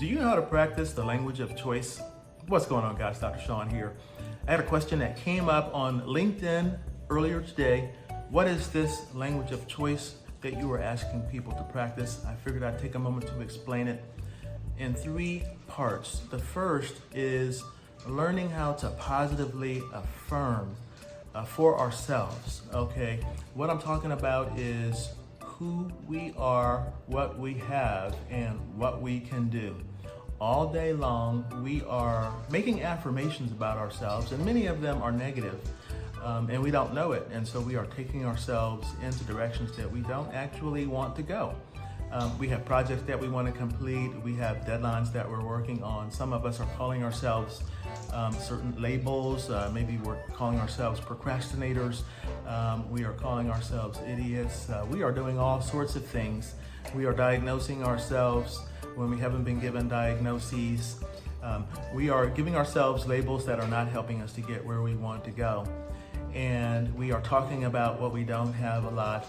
Do you know how to practice the language of choice? What's going on, guys? Dr. Sean here. I had a question that came up on LinkedIn earlier today. What is this language of choice that you were asking people to practice? I figured I'd take a moment to explain it in 3 parts. The first is learning how to positively affirm for ourselves, okay? What I'm talking about is who we are, what we have, and what we can do. All day long, we are making affirmations about ourselves, and many of them are negative, and we don't know it. And so we are taking ourselves into directions that we don't actually want to go. We have projects that we want to complete. We have deadlines that we're working on. Some of us are calling ourselves certain labels. Maybe we're calling ourselves procrastinators. We are calling ourselves idiots. We are doing all sorts of things. We are diagnosing ourselves when we haven't been given diagnoses. We are giving ourselves labels that are not helping us to get where we want to go. And we are talking about what we don't have a lot.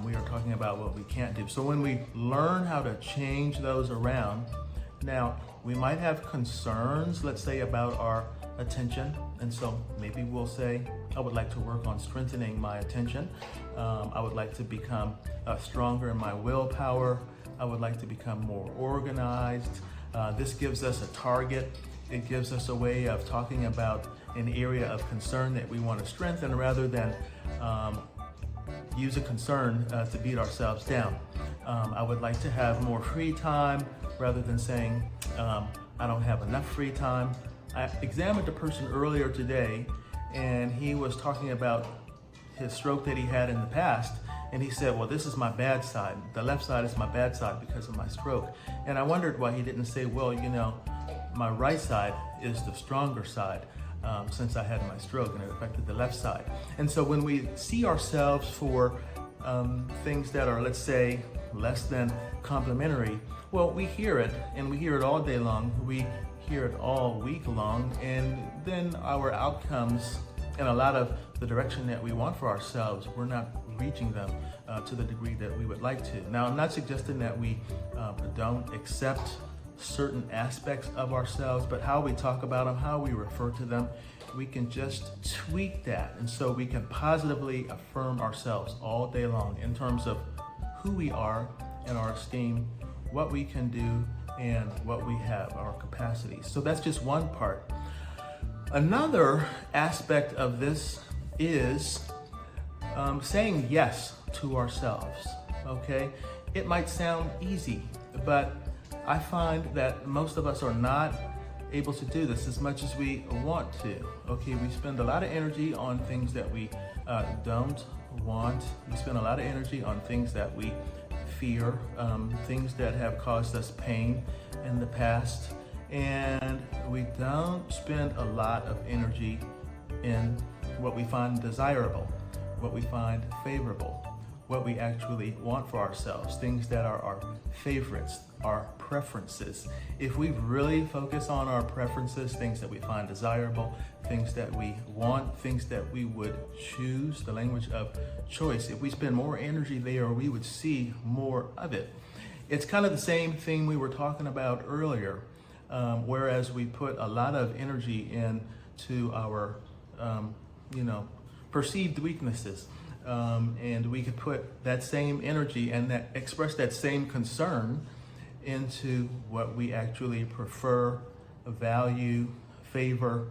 We are talking about what we can't do. So when we learn how to change those around, now we might have concerns, let's say, about our attention. And so maybe we'll say, I would like to work on strengthening my attention. I would like to become stronger in my willpower. I would like to become more organized. This gives us a target. It gives us a way of talking about an area of concern that we want to strengthen rather than use a concern to beat ourselves down. I would like to have more free time rather than saying, I don't have enough free time. I examined a person earlier today, and he was talking about his stroke that he had in the past. And he said, well, this is my bad side. The left side is my bad side because of my stroke. And I wondered why he didn't say, well, you know, my right side is the stronger side since I had my stroke and it affected the left side. And so when we see ourselves for things that are, let's say, less than complimentary, well, we hear it, and we hear it all day long. We hear it all week long, and then our outcomes and a lot of the direction that we want for ourselves, we're not reaching them to the degree that we would like to. Now, I'm not suggesting that we don't accept certain aspects of ourselves, but how we talk about them, how we refer to them, we can just tweak that. And so we can positively affirm ourselves all day long in terms of who we are and our esteem, what we can do, and what we have, our capacities. So that's just one part. Another aspect of this is saying yes to ourselves, okay? It might sound easy, but I find that most of us are not able to do this as much as we want to, okay? We spend a lot of energy on things that we don't want. We spend a lot of energy on things that we fear, things that have caused us pain in the past, and we don't spend a lot of energy in what we find desirable, what we find favorable, what we actually want for ourselves, things that are our favorites, our preferences. If we really focus on our preferences, things that we find desirable, things that we want, things that we would choose, the language of choice, if we spend more energy there, we would see more of it. It's kind of the same thing we were talking about earlier, whereas we put a lot of energy into our, perceived weaknesses. And we could put that same energy and express that same concern into what we actually prefer, value, favor,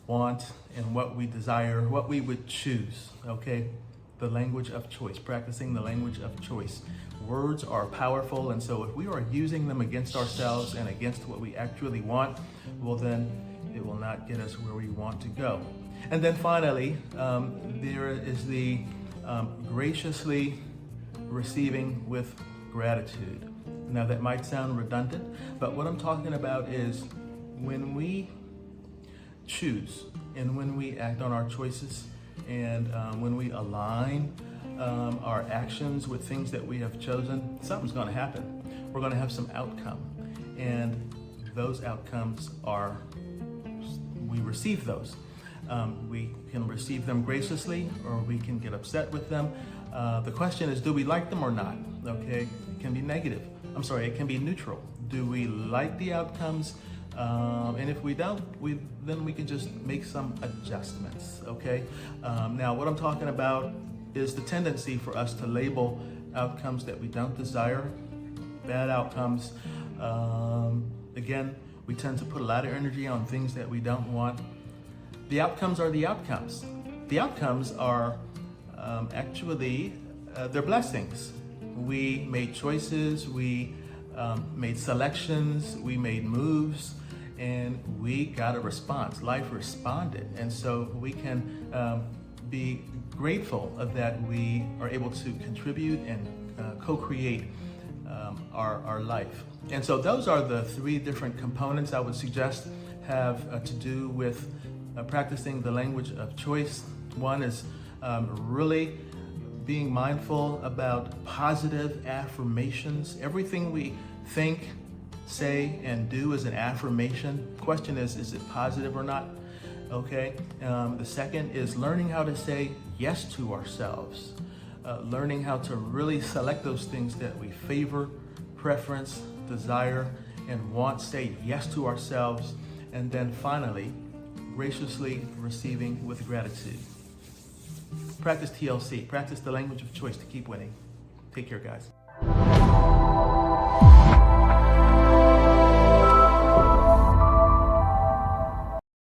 want, and what we desire, what we would choose, okay? The language of choice, practicing the language of choice. Words are powerful, and so if we are using them against ourselves and against what we actually want, well then it will not get us where we want to go. And then finally, there is the graciously receiving with gratitude. Now that might sound redundant, but what I'm talking about is when we choose and when we act on our choices and when we align our actions with things that we have chosen, something's going to happen. We're going to have some outcome, and those outcomes are, we receive those. We can receive them graciously, or we can get upset with them. The question is, do we like them or not? Okay, it can be negative. It can be neutral. Do we like the outcomes? And if we don't, then we can just make some adjustments, okay? Now, what I'm talking about is the tendency for us to label outcomes that we don't desire, bad outcomes. Again, we tend to put a lot of energy on things that we don't want. The outcomes are the outcomes. The outcomes are actually, they're blessings. We made choices, we made selections, we made moves, and we got a response. Life responded. And so we can be grateful that we are able to contribute and co-create our life. And so those are the three different components I would suggest have to do with practicing the language of choice. One is really being mindful about positive affirmations. Everything we think, say, and do is an affirmation. Question is it positive or not? Okay. The second is learning how to say yes to ourselves. Learning how to really select those things that we favor, preference, desire, and want. Say yes to ourselves. And then finally, graciously receiving with gratitude. Practice TLC. Practice the language of choice to keep winning. Take care, guys.